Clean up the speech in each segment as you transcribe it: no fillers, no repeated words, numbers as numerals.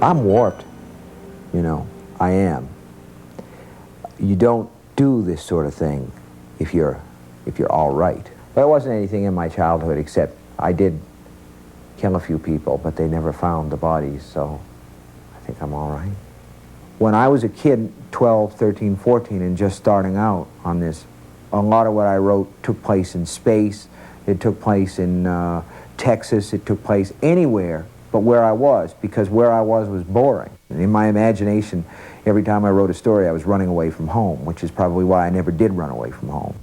I'm warped, you know, I am. You don't do this sort of thing if you're all right. There wasn't anything in my childhood except I did kill a few people, but they never found the bodies, so I think I'm all right. When I was a kid, 12, 13, 14, and just starting out on this, a lot of what I wrote took place in space. It took place in Texas. It took place anywhere but where I was, because where I was boring. And in my imagination, every time I wrote a story, I was running away from home, which is probably why I never did run away from home.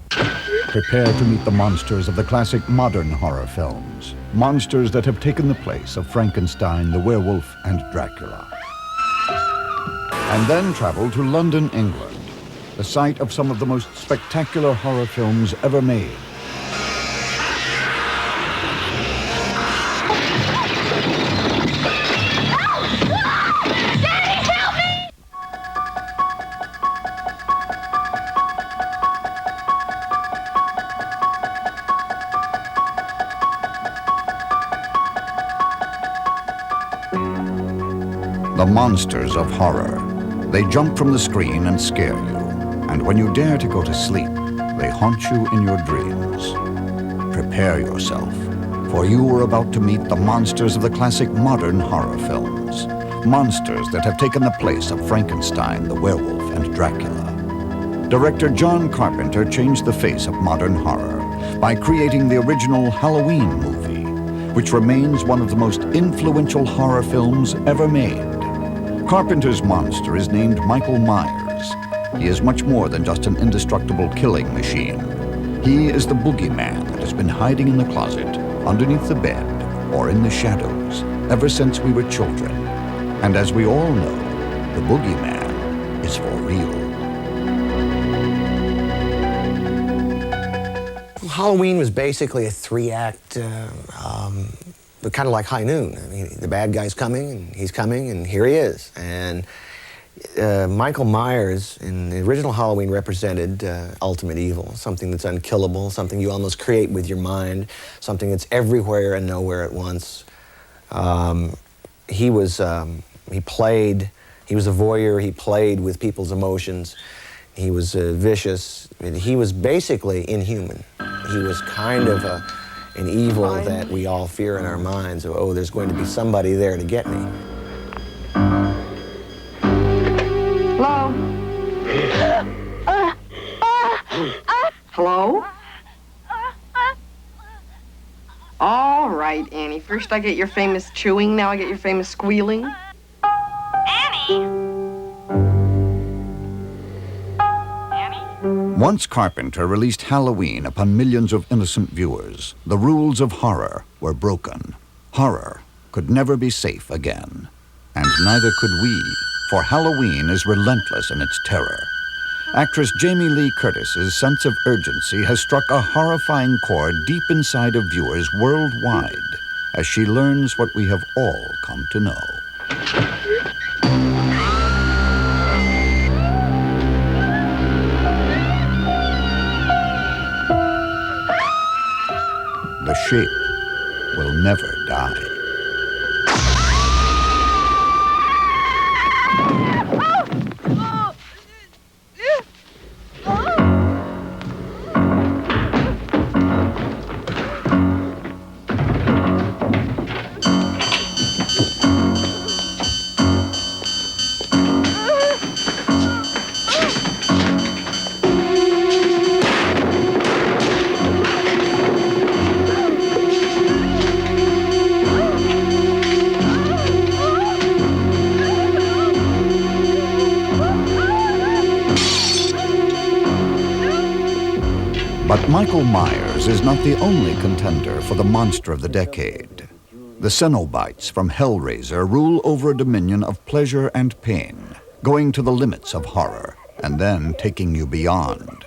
Prepare to meet the monsters of the classic modern horror films. Monsters that have taken the place of Frankenstein, the werewolf, and Dracula. And then travel to London, England, the site of some of the most spectacular horror films ever made. The monsters of horror. They jump from the screen and scare you. And when you dare to go to sleep, they haunt you in your dreams. Prepare yourself, for you are about to meet the monsters of the classic modern horror films. Monsters that have taken the place of Frankenstein, the werewolf, and Dracula. Director John Carpenter changed the face of modern horror by creating the original Halloween movie, which remains one of the most influential horror films ever made. Carpenter's monster is named Michael Myers. He is much more than just an indestructible killing machine. He is the boogeyman that has been hiding in the closet, underneath the bed, or in the shadows, ever since we were children. And as we all know, the boogeyman is for real. Halloween was basically a three-act, kind of like High Noon. I mean, the bad guy's coming, and here he is. And Michael Myers, in the original Halloween, represented ultimate evil, something that's unkillable, something you almost create with your mind, something that's everywhere and nowhere at once. He was a voyeur. He played with people's emotions. He was vicious. He was basically inhuman. He was kind of an evil that we all fear in our minds. Oh, there's going to be somebody there to get me. Hello? Hello? All right, Annie. First I get your famous chewing, now I get your famous squealing. Annie? Once Carpenter released Halloween upon millions of innocent viewers, the rules of horror were broken. Horror could never be safe again. And neither could we, for Halloween is relentless in its terror. Actress Jamie Lee Curtis's sense of urgency has struck a horrifying chord deep inside of viewers worldwide as she learns what we have all come to know. The shape will never die. But Michael Myers is not the only contender for the monster of the decade. The Cenobites from Hellraiser rule over a dominion of pleasure and pain, going to the limits of horror, and then taking you beyond.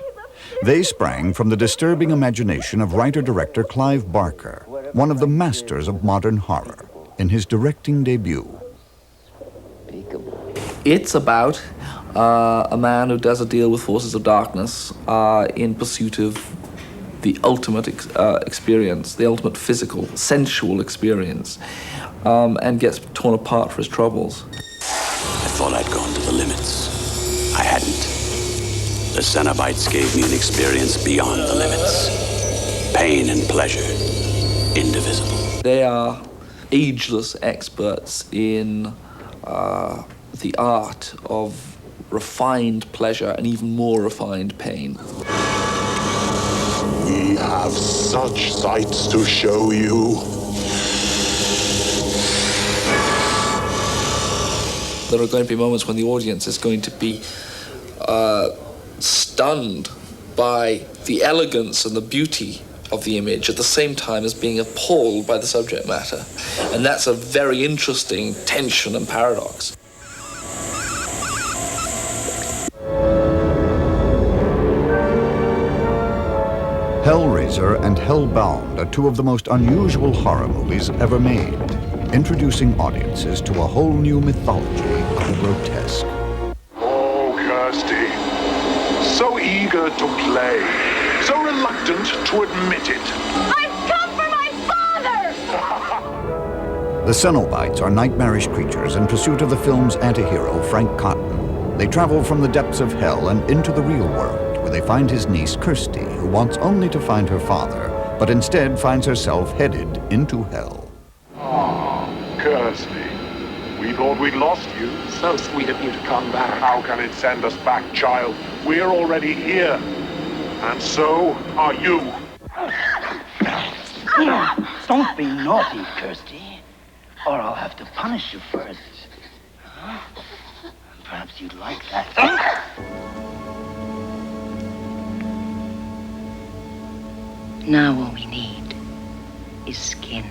They sprang from the disturbing imagination of writer-director Clive Barker, one of the masters of modern horror, in his directing debut. It's about a man who does a deal with forces of darkness in pursuit of the ultimate experience, the ultimate physical, sensual experience, and gets torn apart for his troubles. I thought I'd gone to the limits. I hadn't. The Cenobites gave me an experience beyond the limits. Pain and pleasure, indivisible. They are ageless experts in the art of refined pleasure and even more refined pain. We have such sights to show you. There are going to be moments when the audience is going to be stunned by the elegance and the beauty of the image at the same time as being appalled by the subject matter. And that's a very interesting tension and paradox. Hellraiser and Hellbound are two of the most unusual horror movies ever made, introducing audiences to a whole new mythology of the grotesque. Oh, Kirsty. So eager to play. So reluctant to admit it. I've come for my father! The Cenobites are nightmarish creatures in pursuit of the film's anti-hero, Frank Cotton. They travel from the depths of hell and into the real world, where they find his niece, Kirsty, who wants only to find her father, but instead finds herself headed into hell. Ah, Kirsty. We thought we'd lost you. So sweet of you to come back. How can it send us back, child? We're already here. And so are you. Don't be naughty, Kirsty, or I'll have to punish you first. Huh? Perhaps you'd like that. Now all we need is skin.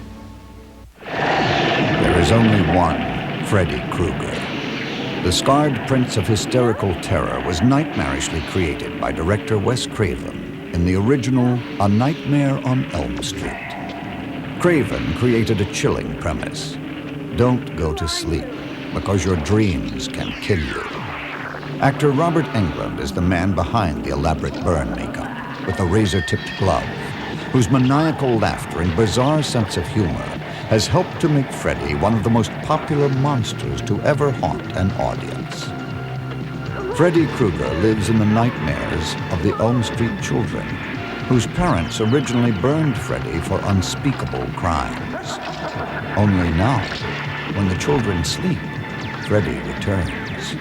There is only one Freddy Krueger. The scarred prince of hysterical terror was nightmarishly created by director Wes Craven in the original A Nightmare on Elm Street. Craven created a chilling premise. Don't go to sleep, because your dreams can kill you. Actor Robert Englund is the man behind the elaborate burn makeup, with a razor-tipped glove, whose maniacal laughter and bizarre sense of humor has helped to make Freddy one of the most popular monsters to ever haunt an audience. Freddy Krueger lives in the nightmares of the Elm Street children, whose parents originally burned Freddy for unspeakable crimes. Only now, when the children sleep, Freddy returns.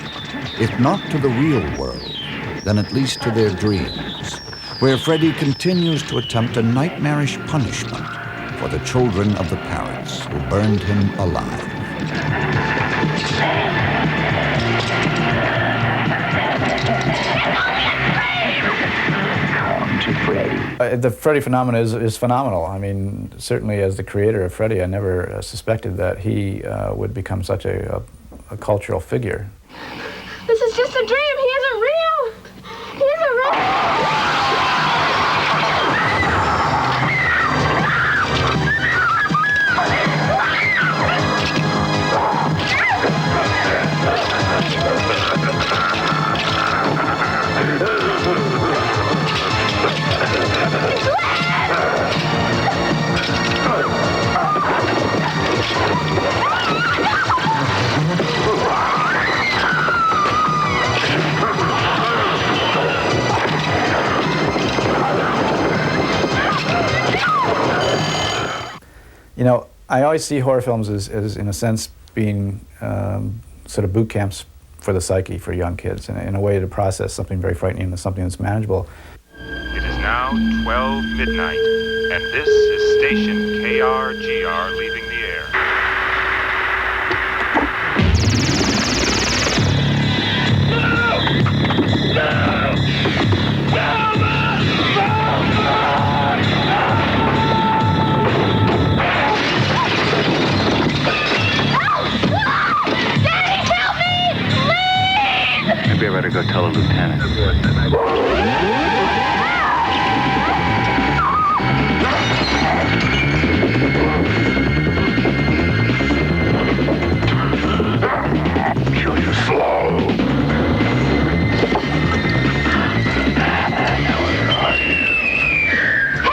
If not to the real world, then at least to their dreams, where Freddy continues to attempt a nightmarish punishment for the children of the parents who burned him alive. The Freddy phenomenon is phenomenal. I mean, certainly as the creator of Freddy, I never suspected that he would become such a cultural figure. This is just a dream. He isn't real. He isn't real. You know, I always see horror films as in a sense, being sort of boot camps for the psyche for young kids, in a way to process something very frightening into something that's manageable. It is now 12 midnight, and this is station KRGR leaving the air. Maybe I better go tell the lieutenant. Kill you slow. Hey,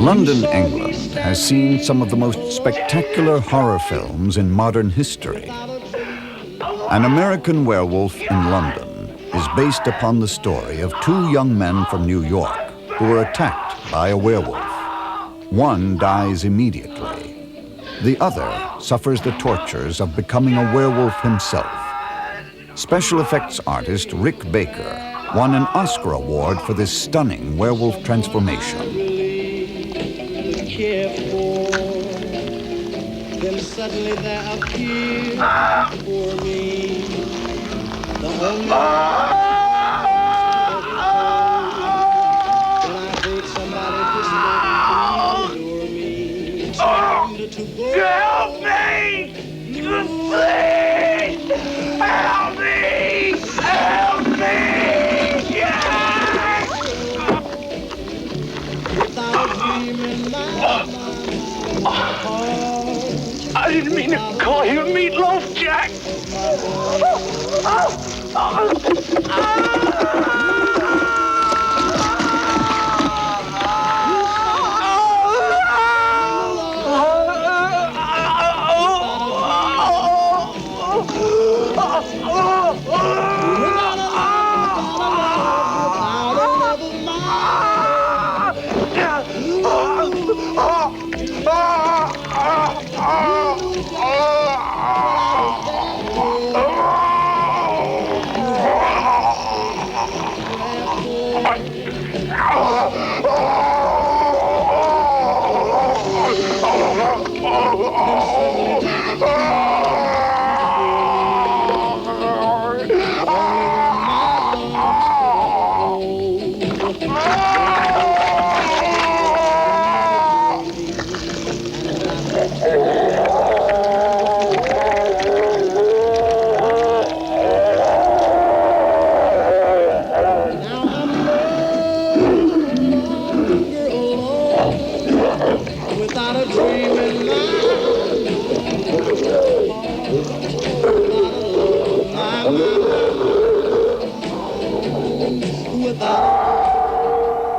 London, England has seen some of the most spectacular horror films in modern history. An American Werewolf in London is based upon the story of two young men from New York who were attacked by a werewolf. One dies immediately. The other suffers the tortures of becoming a werewolf himself. Special effects artist Rick Baker won an Oscar award for this stunning werewolf transformation. Then suddenly there appeared for me the only when I heard somebody whisper me, time to go. Help me! Please! Help me! Help me! Yes! Without a dream in my mind. I didn't mean to call you Meatloaf, Jack.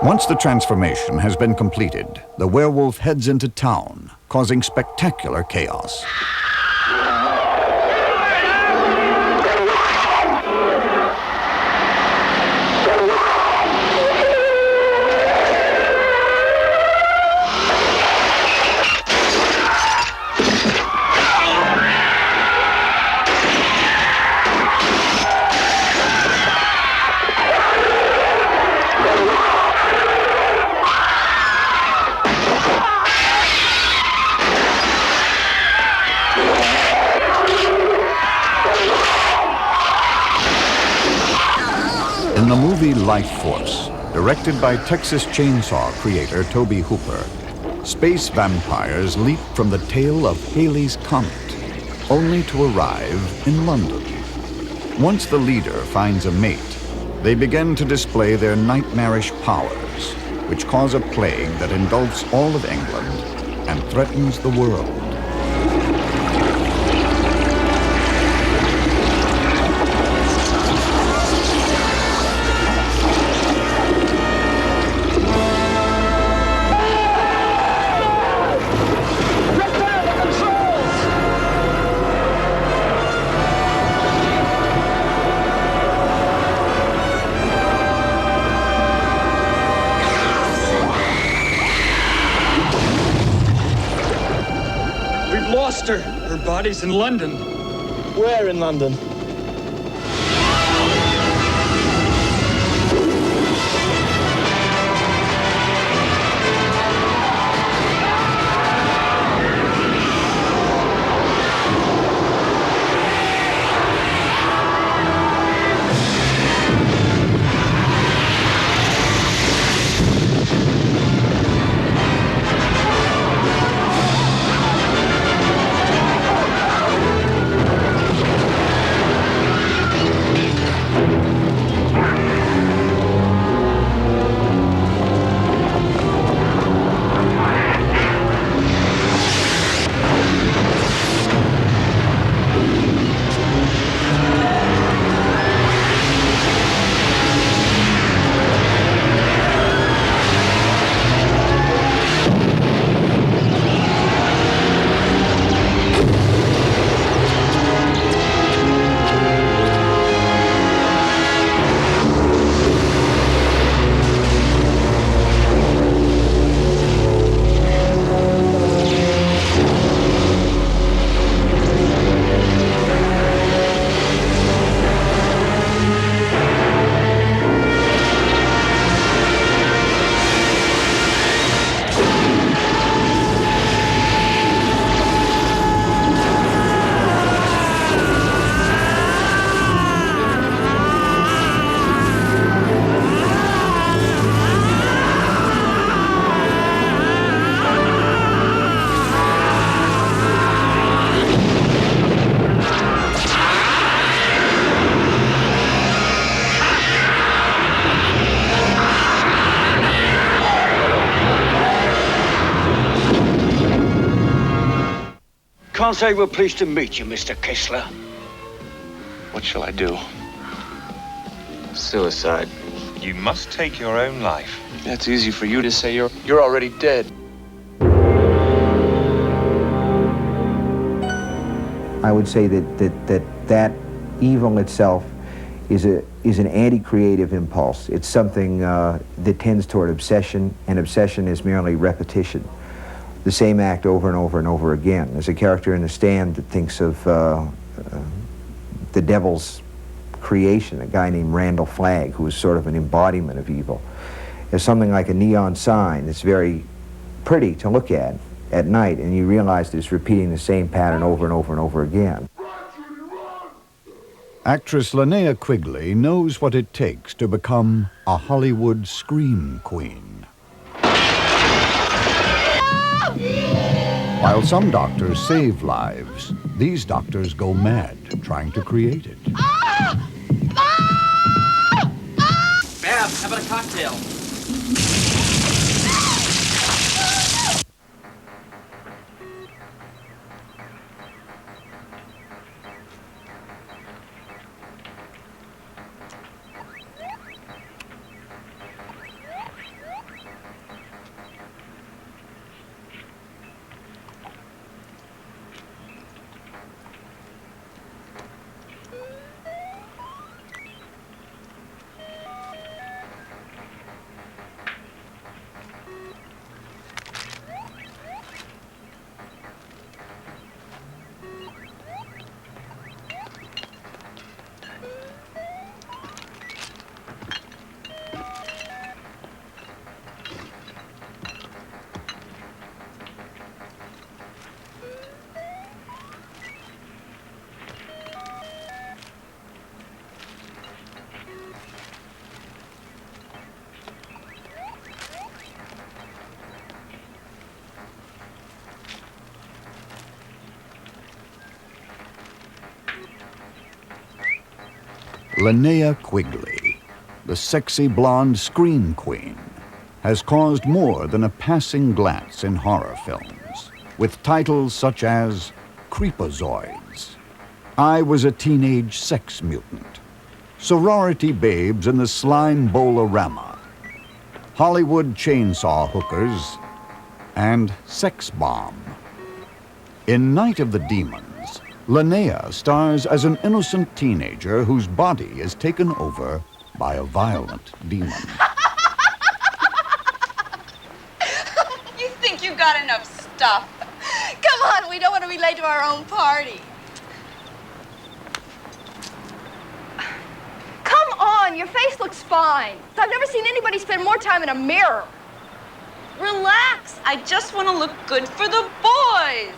Once the transformation has been completed, the werewolf heads into town, causing spectacular chaos. In the movie Life Force, directed by Texas Chainsaw creator Tobe Hooper, space vampires leap from the tail of Halley's Comet, only to arrive in London. Once the leader finds a mate, they begin to display their nightmarish powers, which cause a plague that engulfs all of England and threatens the world. Her body's in London. Where in London? can't say we're pleased to meet you, Mr. Kessler. What shall I do? Suicide. You must take your own life. That's easy for you to say. You're already dead. I would say that evil itself is an anti-creative impulse. It's something that tends toward obsession, and obsession is merely repetition. The same act over and over and over again. There's a character in The Stand that thinks of the devil's creation, a guy named Randall Flagg, who is sort of an embodiment of evil. There's something like a neon sign that's very pretty to look at night, and you realize that it's repeating the same pattern over and over and over again. Actress Linnea Quigley knows what it takes to become a Hollywood scream queen. While some doctors save lives, these doctors go mad trying to create it. Bab, how about a cocktail? Linnea Quigley, the sexy blonde scream queen, has caused more than a passing glance in horror films, with titles such as Creepazoids, I Was a Teenage Sex Mutant, Sorority Babes in the Slime Bowl-orama, Hollywood Chainsaw Hookers, and Sex Bomb. In Night of the Demons, Linnea stars as an innocent teenager whose body is taken over by a violent demon. You think you got enough stuff? Come on, we don't want to be late to our own party. Come on, your face looks fine. I've never seen anybody spend more time in a mirror. Relax. I just want to look good for the boys.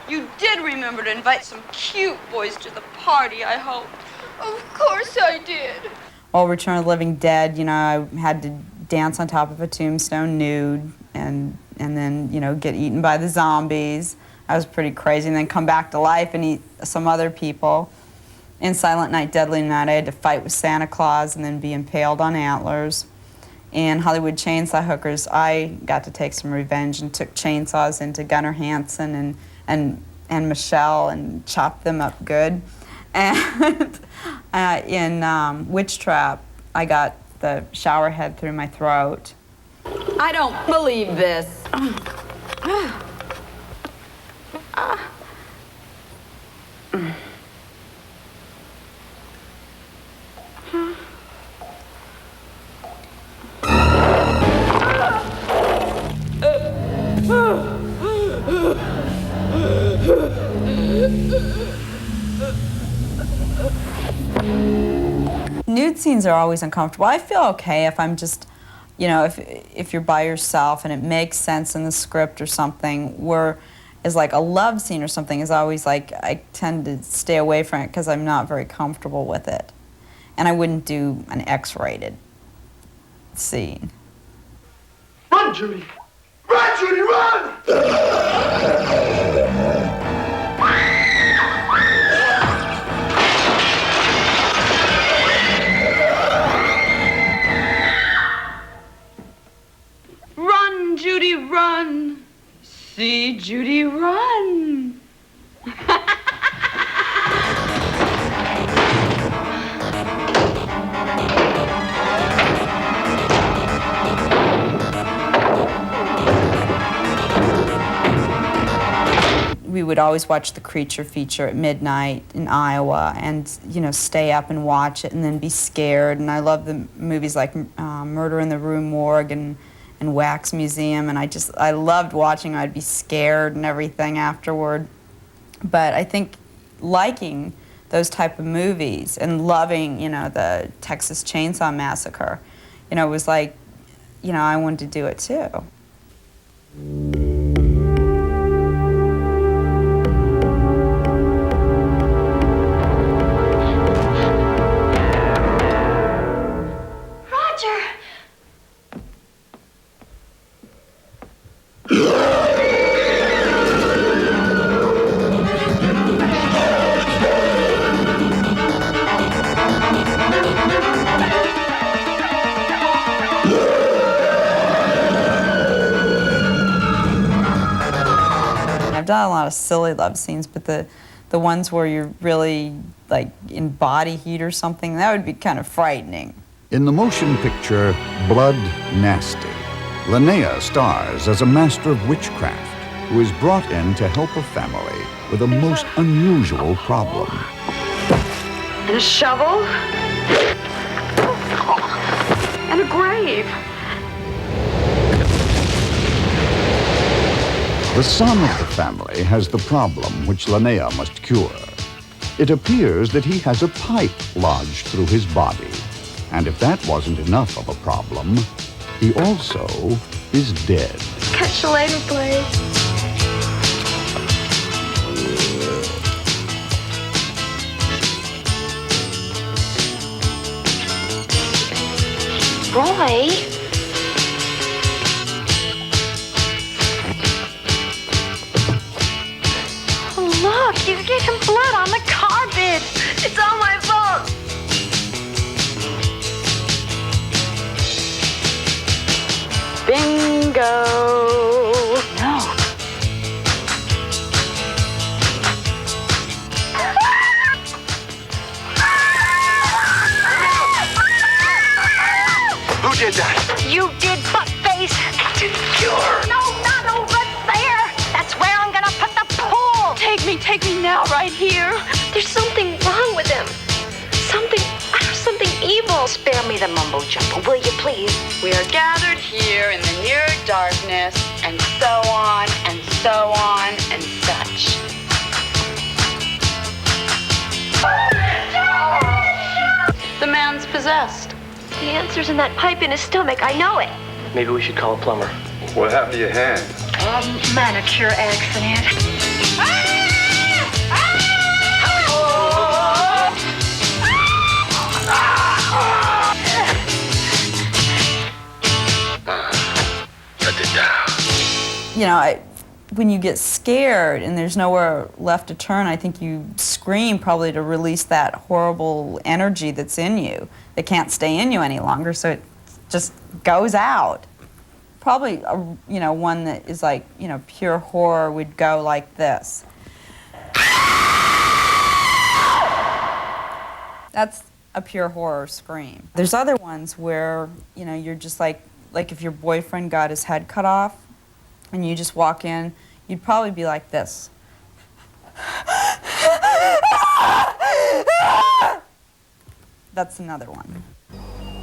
You did remember to invite some cute boys to the party, I hope. Of course I did. Well, Return of the Living Dead, you know, I had to dance on top of a tombstone nude and then, you know, get eaten by the zombies. I was pretty crazy, and then come back to life and eat some other people. In Silent Night, Deadly Night, I had to fight with Santa Claus and then be impaled on antlers. In Hollywood Chainsaw Hookers, I got to take some revenge and took chainsaws into Gunnar Hansen and Michelle and chopped them up good. And in Witch Trap, I got the shower head through my throat. I don't believe this. Nude scenes are always uncomfortable. I feel okay if I'm just, you know, if you're by yourself and it makes sense in the script or something, whereas like a love scene or something is always like, I tend to stay away from it because I'm not very comfortable with it. And I wouldn't do an X-rated scene. Run, Judy! Run, Judy, run! Run, Judy, run. See Judy run. We would always watch the Creature feature at midnight in Iowa and, you know, stay up and watch it and then be scared. And I love the movies like Murder in the Rue Morgue and Wax Museum, and I loved watching. I'd be scared and everything afterward. But I think liking those type of movies and loving, you know, the Texas Chainsaw Massacre, you know, was like, you know, I wanted to do it too. I've done a lot of silly love scenes, but the ones where you're really like in body heat or something, that would be kind of frightening. In the motion picture Blood Nasty, Linnea stars as a master of witchcraft who is brought in to help a family with a most unusual problem. And a shovel. And a grave. The son of the family has the problem which Linnea must cure. It appears that he has a pipe lodged through his body. And if that wasn't enough of a problem, he also is dead. Catch you later, Blaze. Roy? Look, he's getting blood on the carpet. It's all my fault. Bingo. No. Who did that? You did, buttface. It didn't kill her. No, not over there. That's where I'm gonna put the pool. Take me now, right here. There's something wrong with him. Something evil. Spare me the mumbo jumbo, will you please? We are gathered here in the near darkness, and so on, and so on, and such. The man's possessed. The answer's in that pipe in his stomach. I know it. Maybe we should call a plumber. What happened to your hand? Manicure accident. You know, when you get scared and there's nowhere left to turn, I think you scream probably to release that horrible energy that's in you that can't stay in you any longer, so it just goes out. Probably, you know, one that is like, you know, pure horror would go like this. That's a pure horror scream. There's other ones where, you know, you're just like if your boyfriend got his head cut off and you just walk in, you'd probably be like this. That's another one.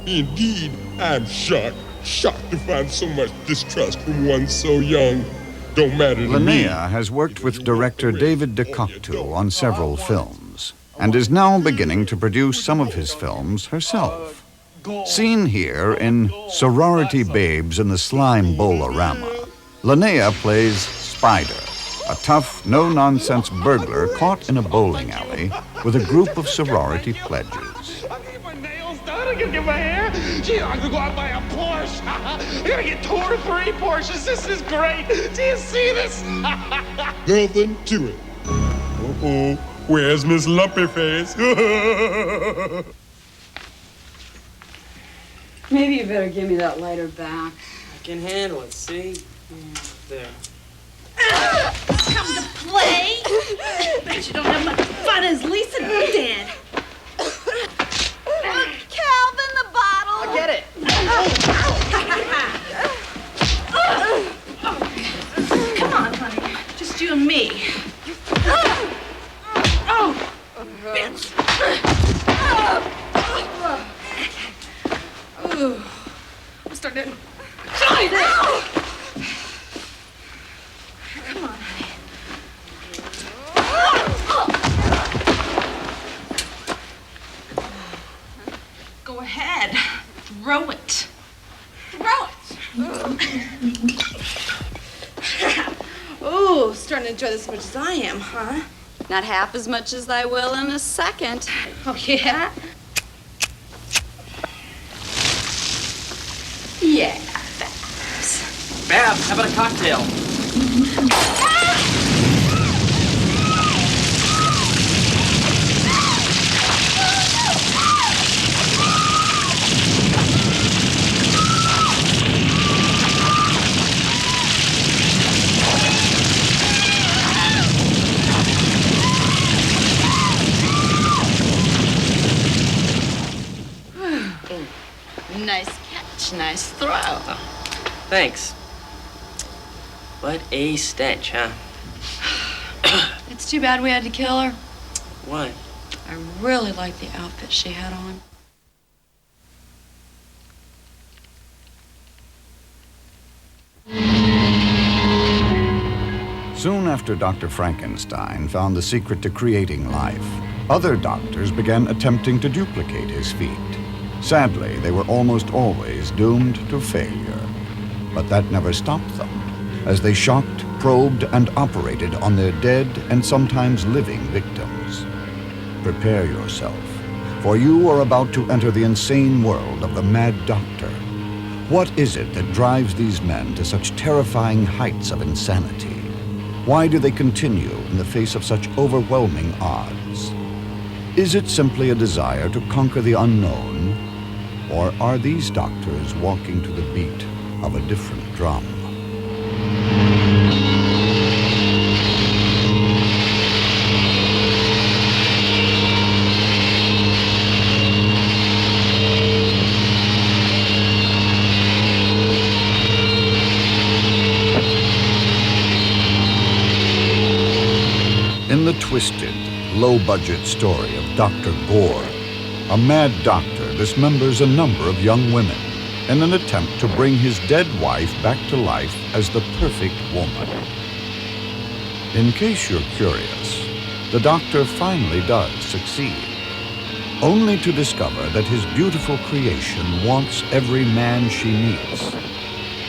Indeed, I'm shocked. Shocked to find so much distrust from one so young. Don't matter to me. Linnea has worked with director David Duchovny on several films and is now beginning to produce some of his films herself. Seen here in Sorority Babes in the Slime Bowl-orama, Linnea plays Spider, a tough, no-nonsense burglar caught in a bowling alley with a group of sorority pledges. I gotta get my hair. Gee, I'm gonna go out and buy a Porsche. I gotta get 2 or 3 Porsches. This is great. Do you see this? Nothing to it. Uh-oh. Where's Miss Lumpy Face? Maybe you better give me that lighter back. I can handle it, see? There. Come to play? Bet you don't have much fun as Lisa did. Calvin, the bottle. I'll get it. Come on, honey. Just you and me. Oh, bitch. I'm starting to... Come on, honey. Go ahead. Throw it. Throw it. Ooh, starting to enjoy this as much as I am, huh? Not half as much as I will in a second. Oh, yeah? Yeah, Babs. Babs, how about a cocktail? Nice catch, nice throw. Thanks. What a stench, huh? It's too bad we had to kill her. What? I really liked the outfit she had on. Soon after Dr. Frankenstein found the secret to creating life, other doctors began attempting to duplicate his feat. Sadly, they were almost always doomed to failure. But that never stopped them, as they shocked, probed, and operated on their dead and sometimes living victims. Prepare yourself, for you are about to enter the insane world of the Mad Doctor. What is it that drives these men to such terrifying heights of insanity? Why do they continue in the face of such overwhelming odds? Is it simply a desire to conquer the unknown? Or are these doctors walking to the beat of a different drum? In the twisted, low-budget story of Dr. Gore, a mad doctor dismembers a number of young women in an attempt to bring his dead wife back to life as the perfect woman. In case you're curious, the doctor finally does succeed, only to discover that his beautiful creation wants every man she meets,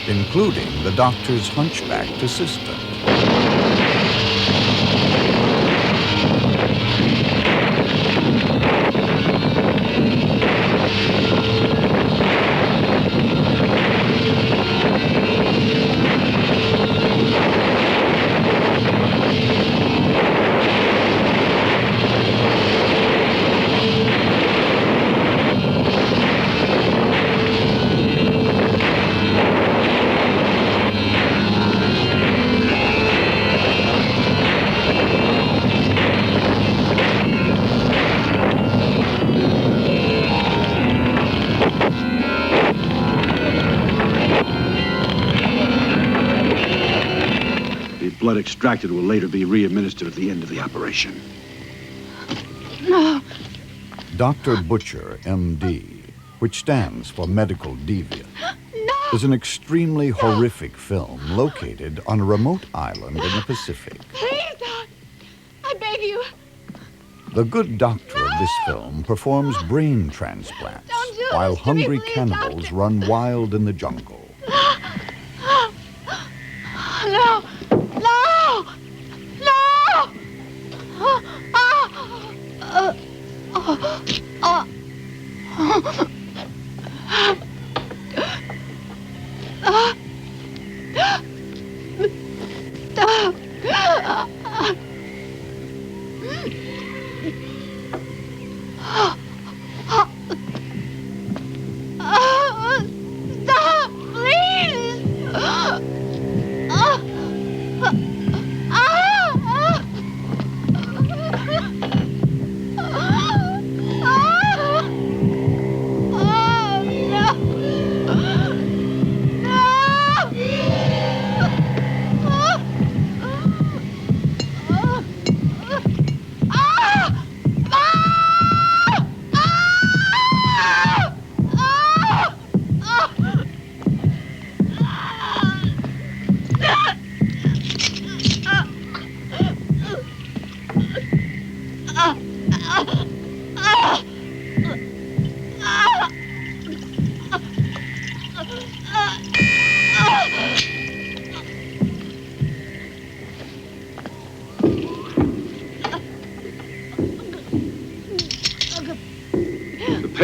including the doctor's hunchbacked assistant. Blood extracted will later be re-administered at the end of the operation. No. Dr. Butcher, M.D., which stands for Medical Deviant, is an extremely horrific film located on a remote island in the Pacific. Please, Doc. I beg you. The good doctor of this film performs brain transplants while hungry cannibals run wild in the jungle. No. No! No! Stop, please!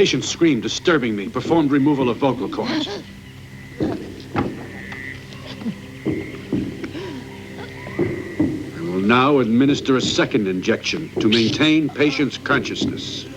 Patient screamed, disturbing me. Performed removal of vocal cords. I will now administer a second injection to maintain patient's consciousness.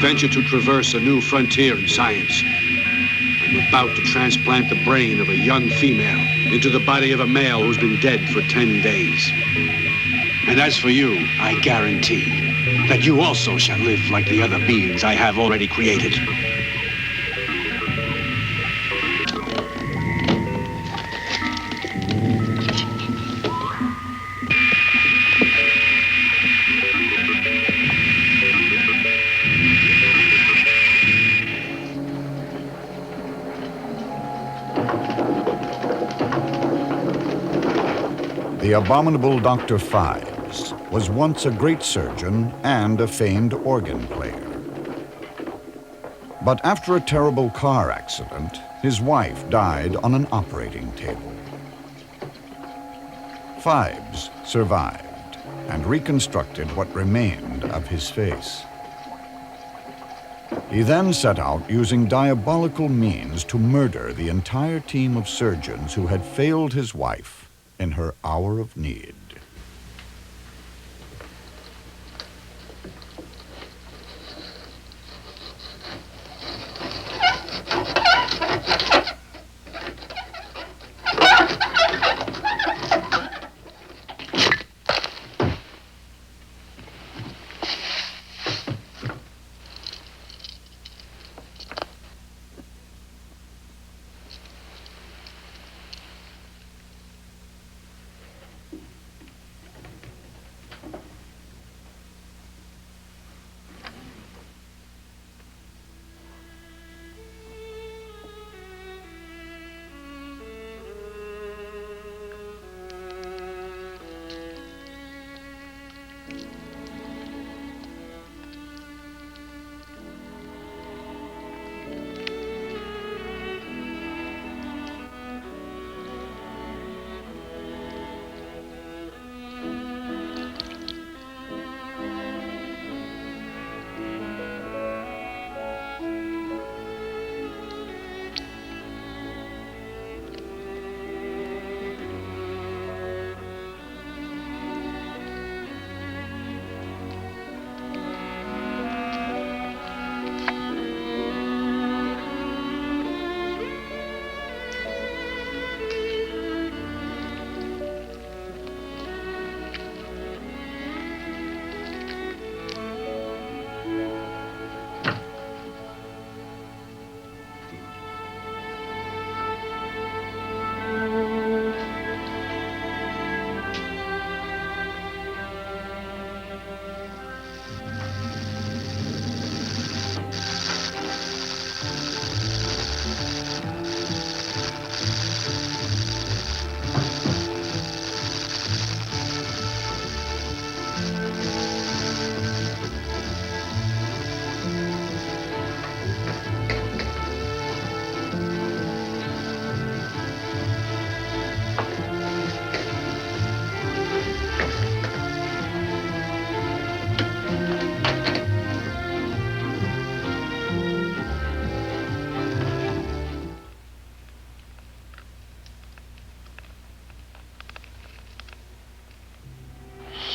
Venture to traverse a new frontier in science. I'm about to transplant the brain of a young female into the body of a male who's been dead for 10 days. And as for you, I guarantee that you also shall live like the other beings I have already created. The abominable Dr. Fives was once a great surgeon and a famed organ player. But after a terrible car accident, his wife died on an operating table. Fives survived and reconstructed what remained of his face. He then set out using diabolical means to murder the entire team of surgeons who had failed his wife in her hour of need.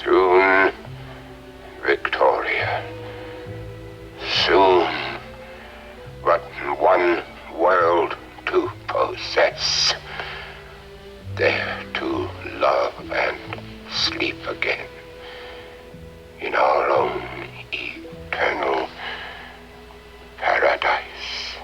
Soon, Victoria. Soon, but one world to possess. There to love and sleep again. In our own eternal paradise.